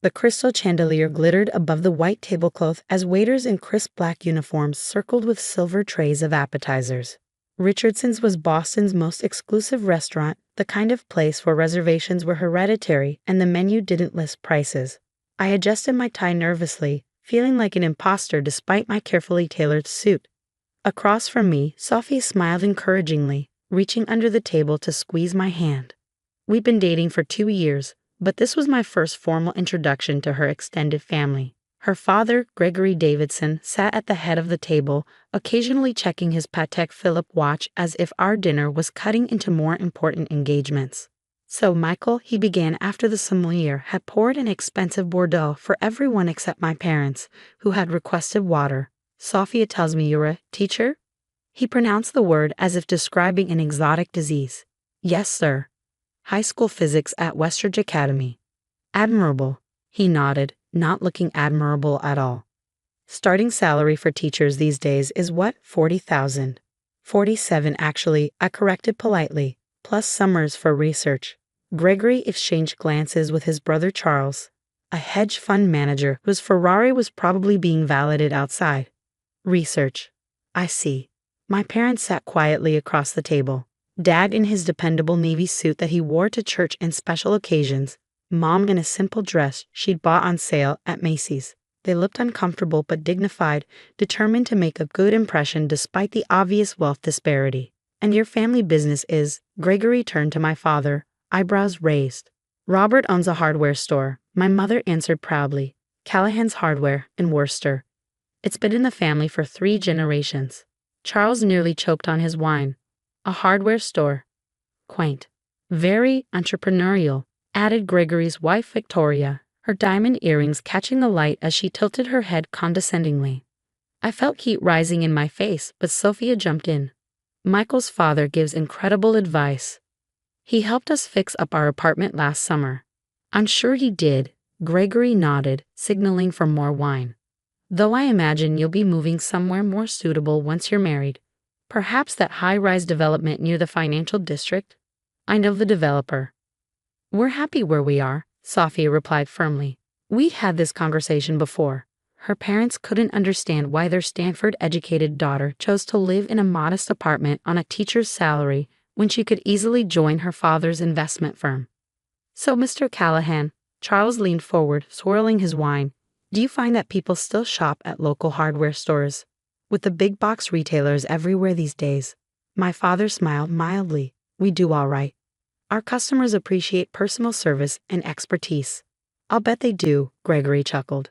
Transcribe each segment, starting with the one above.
The crystal chandelier glittered above the white tablecloth as waiters in crisp black uniforms circled with silver trays of appetizers. Richardson's was Boston's most exclusive restaurant, the kind of place where reservations were hereditary and the menu didn't list prices. I adjusted my tie nervously, feeling like an imposter despite my carefully tailored suit. Across from me, Sophie smiled encouragingly, reaching under the table to squeeze my hand. We'd been dating for 2 years, but this was my first formal introduction to her extended family. Her father, Gregory Davidson, sat at the head of the table, occasionally checking his Patek Philippe watch as if our dinner was cutting into more important engagements. "So, Michael," he began after the sommelier had poured an expensive Bordeaux for everyone except my parents, who had requested water. "Sophia tells me you're a teacher?" He pronounced the word as if describing an exotic disease. "Yes, sir. High school physics at Westridge Academy." "Admirable." He nodded, not looking admirable at all. "Starting salary for teachers these days is what, 40,000? 47 actually," I corrected politely, "plus summers for research." Gregory exchanged glances with his brother Charles, a hedge fund manager whose Ferrari was probably being valeted outside. "Research. I see." My parents sat quietly across the table. Dad in his dependable navy suit that he wore to church and special occasions, Mom in a simple dress she'd bought on sale at Macy's. They looked uncomfortable but dignified, determined to make a good impression despite the obvious wealth disparity. "And your family business is?" Gregory turned to my father, eyebrows raised. "Robert owns a hardware store," my mother answered proudly. "Callahan's Hardware in Worcester. It's been in the family for 3 generations." Charles nearly choked on his wine. "A hardware store. Quaint. Very entrepreneurial," added Gregory's wife Victoria, her diamond earrings catching the light as she tilted her head condescendingly. I felt heat rising in my face, but Sophia jumped in. "Michael's father gives incredible advice. He helped us fix up our apartment last summer." "I'm sure he did." Gregory nodded, signaling for more wine. "Though I imagine you'll be moving somewhere more suitable once you're married. Perhaps that high-rise development near the financial district?" "I know the developer." "We're happy where we are," Sophia replied firmly. We'd had this conversation before. Her parents couldn't understand why their Stanford-educated daughter chose to live in a modest apartment on a teacher's salary when she could easily join her father's investment firm. "So, Mr. Callahan," Charles leaned forward, swirling his wine, "do you find that people still shop at local hardware stores? With the big box retailers everywhere these days." My father smiled mildly. "We do all right. Our customers appreciate personal service and expertise." "I'll bet they do," Gregory chuckled.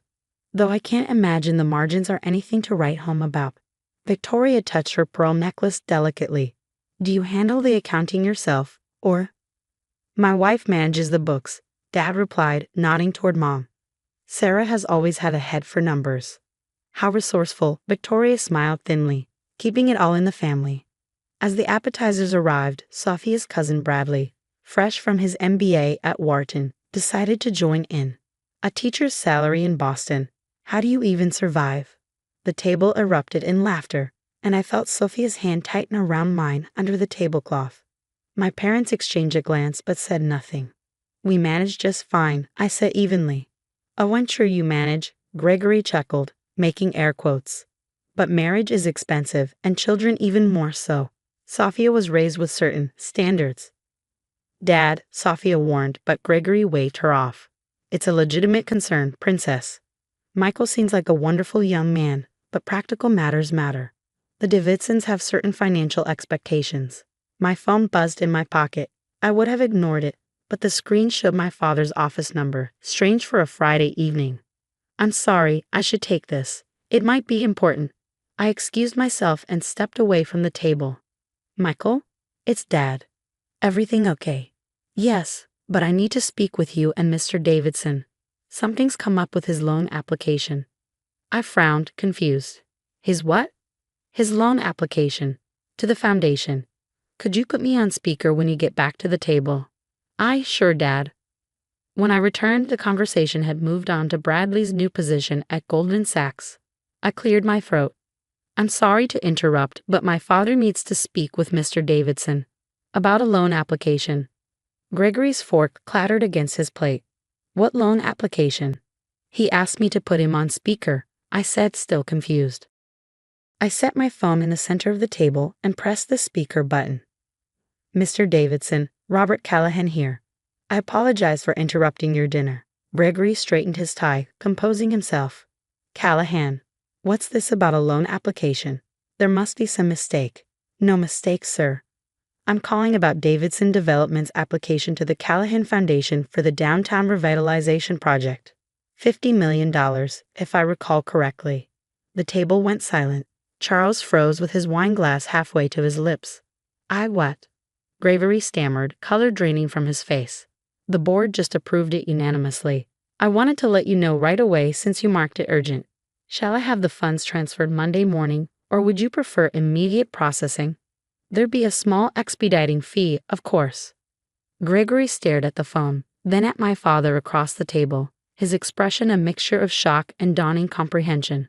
"Though I can't imagine the margins are anything to write home about." Victoria touched her pearl necklace delicately. "Do you handle the accounting yourself, or?" "My wife manages the books," Dad replied, nodding toward Mom. "Sarah has always had a head for numbers." "How resourceful," Victoria smiled thinly, keeping it all in the family. As the appetizers arrived, Sophia's cousin Bradley, fresh from his MBA at Wharton, decided to join in. "A teacher's salary in Boston. How do you even survive?" The table erupted in laughter, and I felt Sophia's hand tighten around mine under the tablecloth. My parents exchanged a glance but said nothing. "We manage just fine," I said evenly. "Oh, I'm sure you manage," Gregory chuckled, making air quotes. "But marriage is expensive, and children even more so." Sophia was raised with certain standards. "Dad," Sophia warned, but Gregory waved her off. "It's a legitimate concern, princess. Michael seems like a wonderful young man, but practical matters matter. The Davidsons have certain financial expectations." My phone buzzed in my pocket. I would have ignored it, but the screen showed my father's office number, strange for a Friday evening. "I'm sorry, I should take this. It might be important." I excused myself and stepped away from the table. "Michael? It's Dad. Everything okay?" "Yes, but I need to speak with you and Mr. Davidson. Something's come up with his loan application." I frowned, confused. "His what?" "His loan application. To the foundation. Could you put me on speaker when you get back to the table?" Sure, Dad." When I returned, the conversation had moved on to Bradley's new position at Goldman Sachs. I cleared my throat. "I'm sorry to interrupt, but my father needs to speak with Mr. Davidson about a loan application." Gregory's fork clattered against his plate. What loan application? He asked me to put him on speaker, I said, still confused. I set my phone in the center of the table and pressed the speaker button. Mr. Davidson, Robert Callahan here. I apologize for interrupting your dinner. Gregory straightened his tie, composing himself. Callahan, what's this about a loan application? There must be some mistake. No mistake, sir. I'm calling about Davidson Development's application to the Callahan Foundation for the Downtown Revitalization Project. $50 million, if I recall correctly. The table went silent. Charles froze with his wine glass halfway to his lips. What? Gregory stammered, color draining from his face. The board just approved it unanimously. I wanted to let you know right away since you marked it urgent. Shall I have the funds transferred Monday morning, or would you prefer immediate processing? There'd be a small expediting fee, of course. Gregory stared at the phone, then at my father across the table, his expression a mixture of shock and dawning comprehension.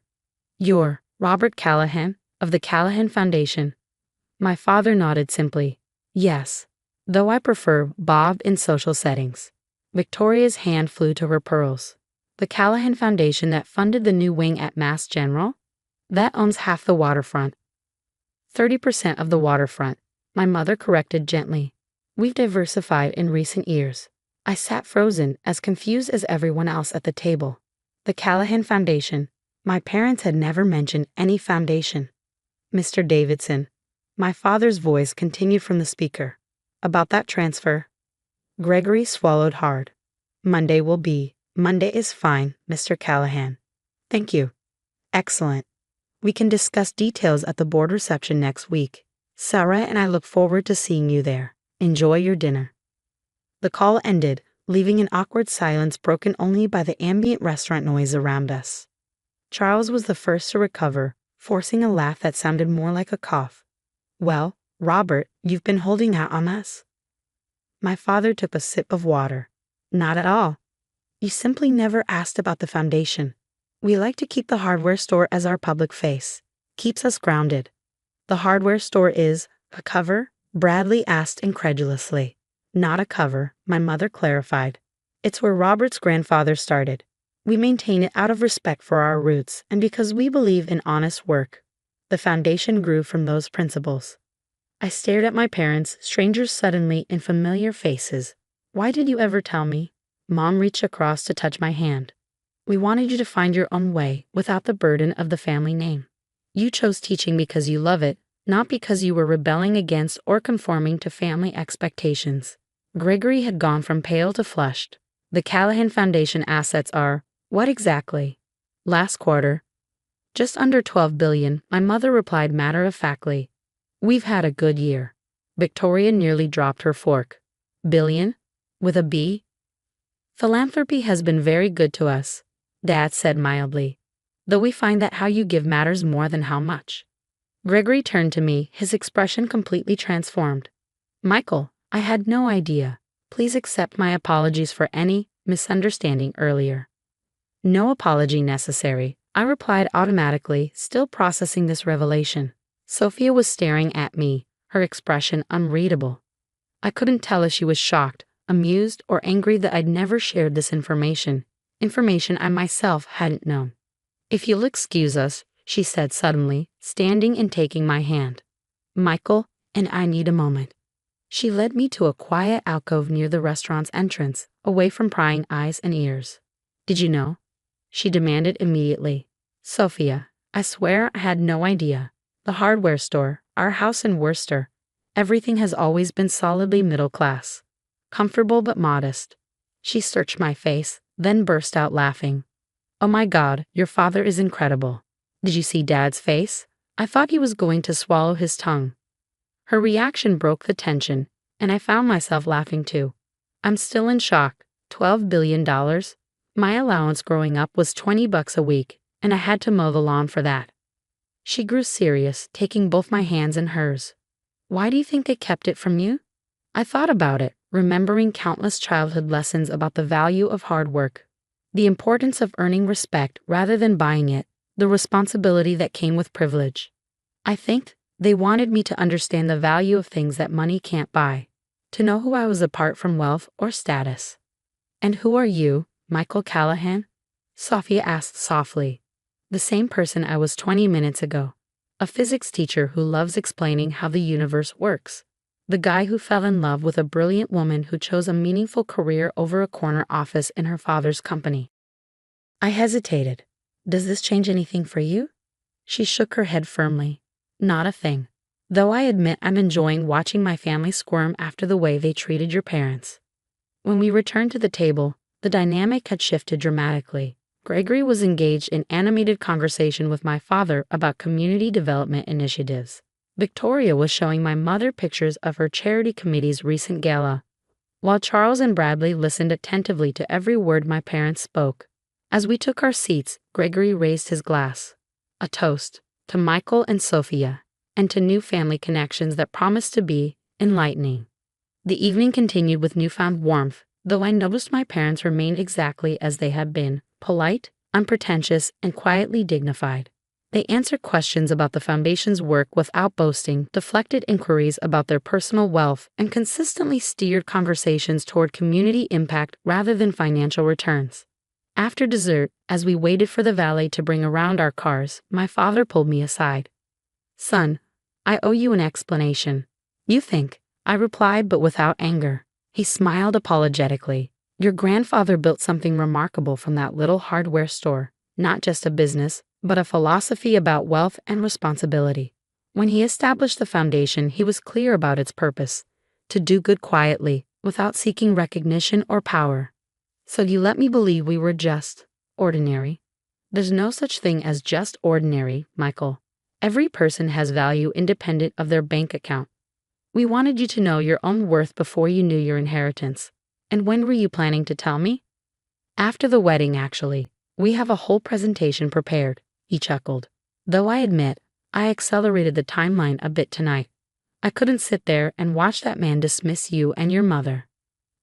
You're Robert Callahan, of the Callahan Foundation. My father nodded simply. Yes, though I prefer Bob in social settings. Victoria's hand flew to her pearls. The Callahan Foundation that funded the new wing at Mass General? That owns half the waterfront. 30% of the waterfront, my mother corrected gently. We've diversified in recent years. I sat frozen, as confused as everyone else at the table. The Callahan Foundation. My parents had never mentioned any foundation. Mr. Davidson. My father's voice continued from the speaker. About that transfer. Gregory swallowed hard. Monday is fine, Mr. Callahan. Thank you. Excellent. We can discuss details at the board reception next week. Sarah and I look forward to seeing you there. Enjoy your dinner. The call ended, leaving an awkward silence broken only by the ambient restaurant noise around us. Charles was the first to recover, forcing a laugh that sounded more like a cough. Well, Robert, you've been holding out on us. My father took a sip of water. Not at all. You simply never asked about the foundation. We like to keep the hardware store as our public face. Keeps us grounded. The hardware store is a cover? Bradley asked incredulously. Not a cover, my mother clarified. It's where Robert's grandfather started. We maintain it out of respect for our roots and because we believe in honest work. The foundation grew from those principles. I stared at my parents, strangers suddenly in familiar faces. Why did you ever tell me? Mom reached across to touch my hand. We wanted you to find your own way without the burden of the family name. You chose teaching because you love it, not because you were rebelling against or conforming to family expectations. Gregory had gone from pale to flushed. The Callahan Foundation assets are, what exactly? Last quarter. Just under $12 billion, my mother replied matter-of-factly. We've had a good year. Victoria nearly dropped her fork. Billion? With a B? Philanthropy has been very good to us, Dad said mildly. Though we find that how you give matters more than how much. Gregory turned to me, his expression completely transformed. Michael, I had no idea. Please accept my apologies for any misunderstanding earlier. No apology necessary, I replied automatically, still processing this revelation. Sophia was staring at me, her expression unreadable. I couldn't tell if she was shocked, amused, or angry that I'd never shared this information I myself hadn't known. If you'll excuse us, she said suddenly, standing and taking my hand. Michael and I need a moment. She led me to a quiet alcove near the restaurant's entrance, away from prying eyes and ears. Did you know? She demanded immediately. Sophia, I swear I had no idea. The hardware store, our house in Worcester, everything has always been solidly middle class. Comfortable but modest. She searched my face, then burst out laughing. Oh my God, your father is incredible. Did you see Dad's face? I thought he was going to swallow his tongue. Her reaction broke the tension, and I found myself laughing too. I'm still in shock. $12 billion? My allowance growing up was $20 a week, and I had to mow the lawn for that. She grew serious, taking both my hands in hers. Why do you think they kept it from you? I thought about it, remembering countless childhood lessons about the value of hard work, the importance of earning respect rather than buying it, the responsibility that came with privilege. I think they wanted me to understand the value of things that money can't buy, to know who I was apart from wealth or status. And who are you? Michael Callahan? Sophia asked softly. The same person I was 20 minutes ago. A physics teacher who loves explaining how the universe works. The guy who fell in love with a brilliant woman who chose a meaningful career over a corner office in her father's company. I hesitated. Does this change anything for you? She shook her head firmly. Not a thing. Though I admit I'm enjoying watching my family squirm after the way they treated your parents. When we returned to the table, the dynamic had shifted dramatically. Gregory was engaged in animated conversation with my father about community development initiatives. Victoria was showing my mother pictures of her charity committee's recent gala, while Charles and Bradley listened attentively to every word my parents spoke. As we took our seats, Gregory raised his glass. A toast to Michael and Sophia, and to new family connections that promised to be enlightening. The evening continued with newfound warmth, though I noticed my parents remained exactly as they had been, polite, unpretentious, and quietly dignified. They answered questions about the foundation's work without boasting, deflected inquiries about their personal wealth, and consistently steered conversations toward community impact rather than financial returns. After dessert, as we waited for the valet to bring around our cars, my father pulled me aside. Son, I owe you an explanation. You think, I replied, but without anger. He smiled apologetically. Your grandfather built something remarkable from that little hardware store, not just a business, but a philosophy about wealth and responsibility. When he established the foundation, he was clear about its purpose, to do good quietly, without seeking recognition or power. So you let me believe we were just ordinary? There's no such thing as just ordinary, Michael. Every person has value independent of their bank account. We wanted you to know your own worth before you knew your inheritance. And when were you planning to tell me? After the wedding, actually. We have a whole presentation prepared, he chuckled. Though I admit, I accelerated the timeline a bit tonight. I couldn't sit there and watch that man dismiss you and your mother.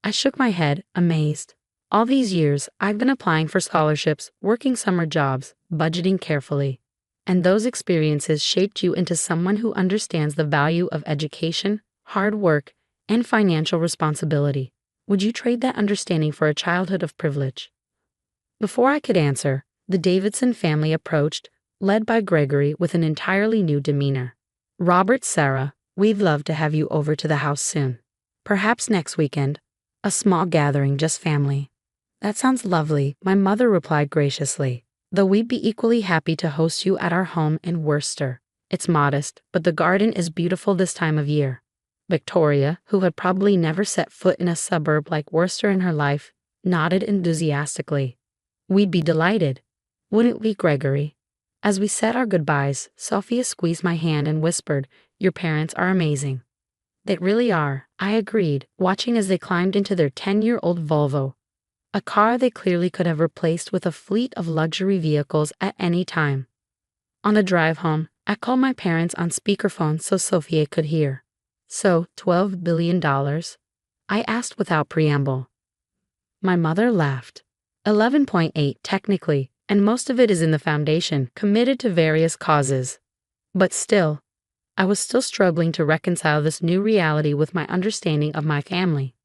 I shook my head, amazed. All these years, I've been applying for scholarships, working summer jobs, budgeting carefully. And those experiences shaped you into someone who understands the value of education, hard work, and financial responsibility. Would you trade that understanding for a childhood of privilege? Before I could answer, the Davidson family approached, led by Gregory with an entirely new demeanor. Robert, Sarah, we'd love to have you over to the house soon. Perhaps next weekend. A small gathering, just family. That sounds lovely, my mother replied graciously. Though we'd be equally happy to host you at our home in Worcester. It's modest, but the garden is beautiful this time of year. Victoria, who had probably never set foot in a suburb like Worcester in her life, nodded enthusiastically. We'd be delighted. Wouldn't we, Gregory? As we said our goodbyes, Sophia squeezed my hand and whispered, "Your parents are amazing." They really are, I agreed, watching as they climbed into their 10-year-old Volvo. A car they clearly could have replaced with a fleet of luxury vehicles at any time. On the drive home, I called my parents on speakerphone so Sophia could hear. So, $12 billion? I asked without preamble. My mother laughed. 11.8 technically, and most of it is in the foundation, committed to various causes. But still, I was still struggling to reconcile this new reality with my understanding of my family.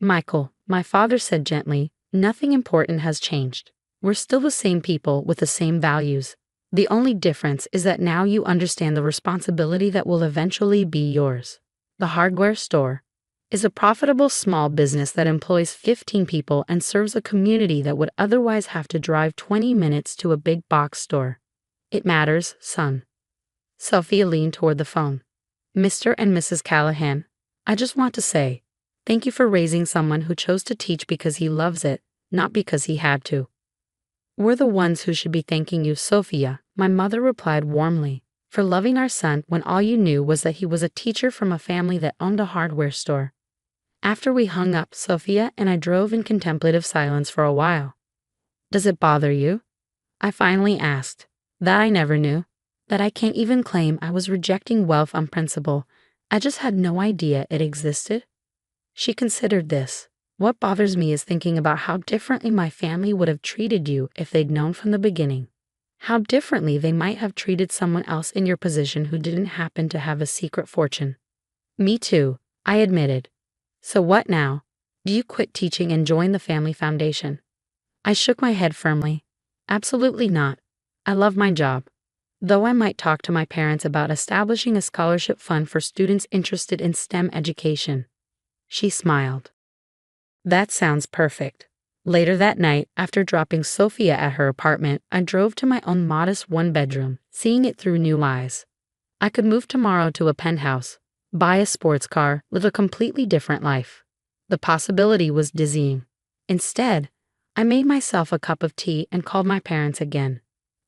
Michael, my father said gently, nothing important has changed. We're still the same people with the same values. The only difference is that now you understand the responsibility that will eventually be yours. The hardware store is a profitable small business that employs 15 people and serves a community that would otherwise have to drive 20 minutes to a big box store. It matters, son. Sophia leaned toward the phone. Mr. and Mrs. Callahan, I just want to say, thank you for raising someone who chose to teach because he loves it, not because he had to. We're the ones who should be thanking you, Sophia, my mother replied warmly, for loving our son when all you knew was that he was a teacher from a family that owned a hardware store. After we hung up, Sophia and I drove in contemplative silence for a while. Does it bother you? I finally asked. That I never knew. That I can't even claim I was rejecting wealth on principle. I just had no idea it existed. She considered this. What bothers me is thinking about how differently my family would have treated you if they'd known from the beginning. How differently they might have treated someone else in your position who didn't happen to have a secret fortune. Me too, I admitted. So what now? Do you quit teaching and join the family foundation? I shook my head firmly. Absolutely not. I love my job. Though I might talk to my parents about establishing a scholarship fund for students interested in STEM education. She smiled. That sounds perfect. Later that night, after dropping Sophia at her apartment, I drove to my own modest one-bedroom, seeing it through new eyes. I could move tomorrow to a penthouse, buy a sports car, live a completely different life. The possibility was dizzying. Instead, I made myself a cup of tea and called my parents again.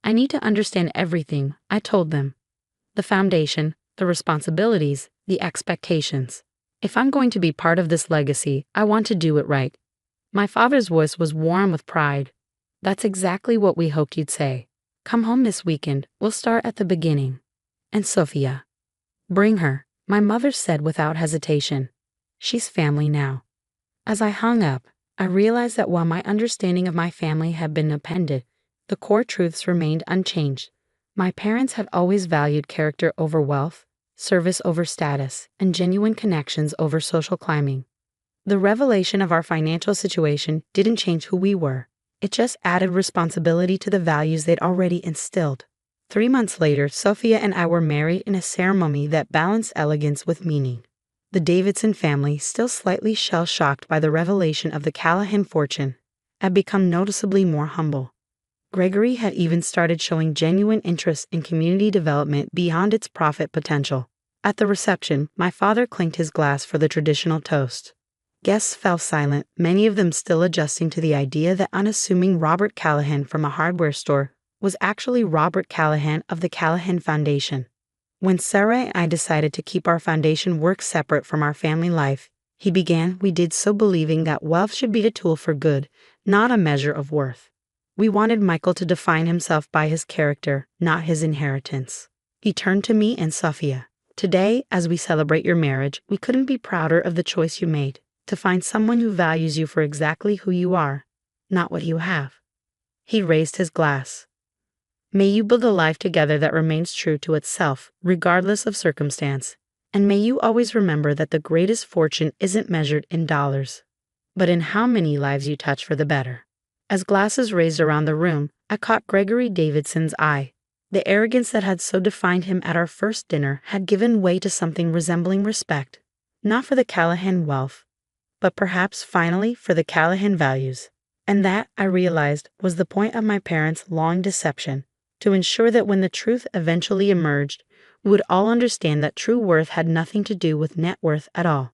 I need to understand everything, I told them. The foundation, the responsibilities, the expectations. If I'm going to be part of this legacy, I want to do it right. My father's voice was warm with pride. That's exactly what we hoped you'd say. Come home this weekend, we'll start at the beginning. And Sophia. Bring her, my mother said without hesitation. She's family now. As I hung up, I realized that while my understanding of my family had been appended, the core truths remained unchanged. My parents had always valued character over wealth, service over status, and genuine connections over social climbing. The revelation of our financial situation didn't change who we were. It just added responsibility to the values they'd already instilled. 3 months later, Sophia and I were married in a ceremony that balanced elegance with meaning. The Davidson family, still slightly shell-shocked by the revelation of the Callahan fortune, had become noticeably more humble. Gregory had even started showing genuine interest in community development beyond its profit potential. At the reception, my father clinked his glass for the traditional toast. Guests fell silent, many of them still adjusting to the idea that unassuming Robert Callahan from a hardware store was actually Robert Callahan of the Callahan Foundation. When Sarah and I decided to keep our foundation work separate from our family life, he began, we did so believing that wealth should be a tool for good, not a measure of worth. We wanted Michael to define himself by his character, not his inheritance. He turned to me and Sophia. Today, as we celebrate your marriage, we couldn't be prouder of the choice you made, to find someone who values you for exactly who you are, not what you have. He raised his glass. May you build a life together that remains true to itself, regardless of circumstance. And may you always remember that the greatest fortune isn't measured in dollars, but in how many lives you touch for the better. As glasses raised around the room, I caught Gregory Davidson's eye. The arrogance that had so defined him at our first dinner had given way to something resembling respect, not for the Callahan wealth, but perhaps finally for the Callahan values. And that, I realized, was the point of my parents' long deception, to ensure that when the truth eventually emerged, we would all understand that true worth had nothing to do with net worth at all.